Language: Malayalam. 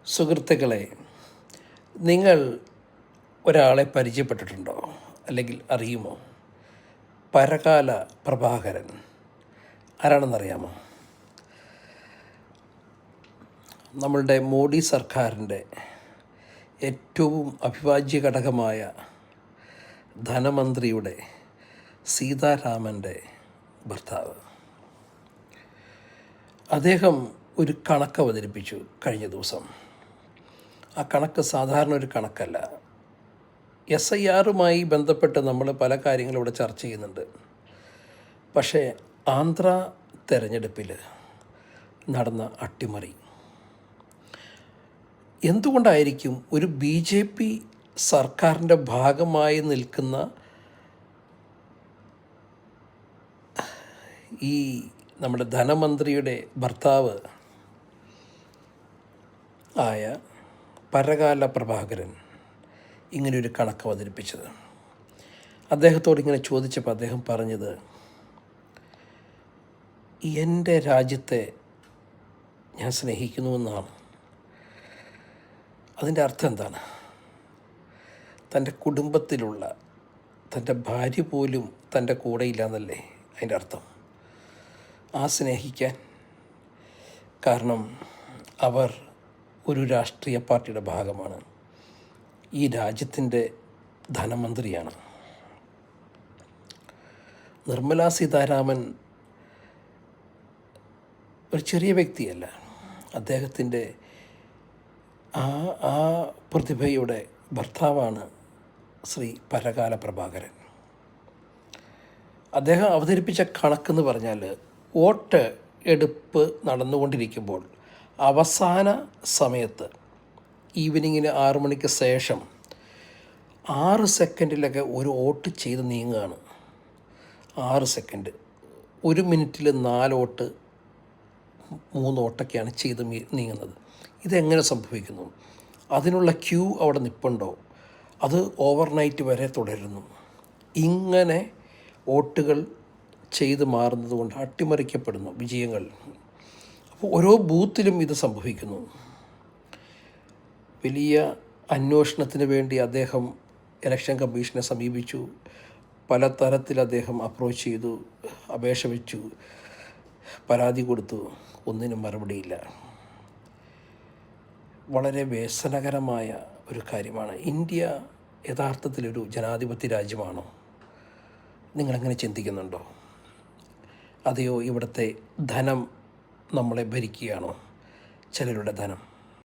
സുഹൃത്തുക്കളെ, നിങ്ങൾ ഒരാളെ പരിചയപ്പെട്ടിട്ടുണ്ടോ? അല്ലെങ്കിൽ അറിയുമോ? പരകാല പ്രഭാകരൻ ആരാണെന്നറിയാമോ? നമ്മളുടെ മോഡി സർക്കാരിൻ്റെ ഏറ്റവും അവിഭാജ്യ ഘടകമായ ധനമന്ത്രിയുടെ സീതാരാമൻ്റെ ഭർത്താവ്. അദ്ദേഹം ഒരു കണക്ക് അവതരിപ്പിച്ചു കഴിഞ്ഞ ദിവസം. ആ കണക്ക് സാധാരണ ഒരു കണക്കല്ല. SIRമായി ബന്ധപ്പെട്ട് നമ്മൾ പല കാര്യങ്ങളും ഇവിടെ ചർച്ച ചെയ്യുന്നുണ്ട്. പക്ഷേ ആന്ധ്ര തെരഞ്ഞെടുപ്പിൽ നടന്ന അട്ടിമറി എന്തുകൊണ്ടായിരിക്കും ഒരു BJP സർക്കാരിൻ്റെ ഭാഗമായി നിൽക്കുന്ന ഈ നമ്മുടെ ധനമന്ത്രിയുടെ ഭർത്താവ് ആയ പരകാല പ്രഭാകരൻ ഇങ്ങനെയൊരു കണക്ക് അവതരിപ്പിച്ചത്? അദ്ദേഹത്തോട് ഇങ്ങനെ ചോദിച്ചപ്പോൾ അദ്ദേഹം പറഞ്ഞത്, എൻ്റെ രാജ്യത്തെ ഞാൻ സ്നേഹിക്കുന്നുവെന്നാണ്. അതിൻ്റെ അർത്ഥം എന്താണ്? തൻ്റെ കുടുംബത്തിലുള്ള തൻ്റെ ഭാര്യ പോലും തൻ്റെ കൂടെയില്ല എന്നല്ലേ അതിൻ്റെ അർത്ഥം? ആ സ്നേഹിക്കാൻ കാരണം അവർ ഒരു രാഷ്ട്രീയ പാർട്ടിയുടെ ഭാഗമാണ്, ഈ രാജ്യത്തിൻ്റെ ധനമന്ത്രിയാണ്. നിർമ്മല സീതാരാമൻ ഒരു ചെറിയ വ്യക്തിയല്ല. അദ്ദേഹത്തിൻ്റെ ആ പ്രതിഭയുടെ ഭർത്താവാണ് ശ്രീ പരകാല പ്രഭാകരൻ. അദ്ദേഹം അവതരിപ്പിച്ച കണക്കെന്ന് പറഞ്ഞാൽ, വോട്ട് എടുപ്പ് നടന്നുകൊണ്ടിരിക്കുമ്പോൾ അവസാന സമയത്ത് ഈവനിങ്ങിന് 6 മണിക്ക് ശേഷം 6 സെക്കൻഡിലൊക്കെ ഒരു വോട്ട് ചെയ്ത് നീങ്ങുകയാണ്. 6 സെക്കൻഡ്, 1 മിനിറ്റിൽ 4 വോട്ട് 3 വോട്ടൊക്കെയാണ് ചെയ്ത് നീങ്ങുന്നത്. ഇതെങ്ങനെ സംഭവിക്കുന്നു? അതിനുള്ള ക്യൂ അവിടെ നിൽപ്പുണ്ടോ? അത് ഓവർനൈറ്റ് വരെ തുടരുന്നു. ഇങ്ങനെ വോട്ടുകൾ ചെയ്ത് മാറുന്നത് കൊണ്ട് അട്ടിമറിക്കപ്പെടുന്നു വിജയങ്ങൾ. അപ്പോൾ ഓരോ ബൂത്തിലും ഇത് സംഭവിക്കുന്നു. വലിയ അന്വേഷണത്തിന് വേണ്ടി അദ്ദേഹം ഇലക്ഷൻ കമ്മീഷനെ സമീപിച്ചു. പല തരത്തിൽ അദ്ദേഹം അപ്രോച്ച് ചെയ്തു, അപേക്ഷ വെച്ചു, പരാതി കൊടുത്തു. ഒന്നിനും മറുപടിയില്ല. വളരെ വ്യസനകരമായ ഒരു കാര്യമാണ്. ഇന്ത്യ യഥാർത്ഥത്തിലൊരു ജനാധിപത്യ രാജ്യമാണോ? നിങ്ങളെങ്ങനെ ചിന്തിക്കുന്നുണ്ടോ? അതെയോ ഇവിടുത്തെ ധനം നമ്മളെ ഭരിക്കുകയാണോ? ചിലരുടെ ധനം.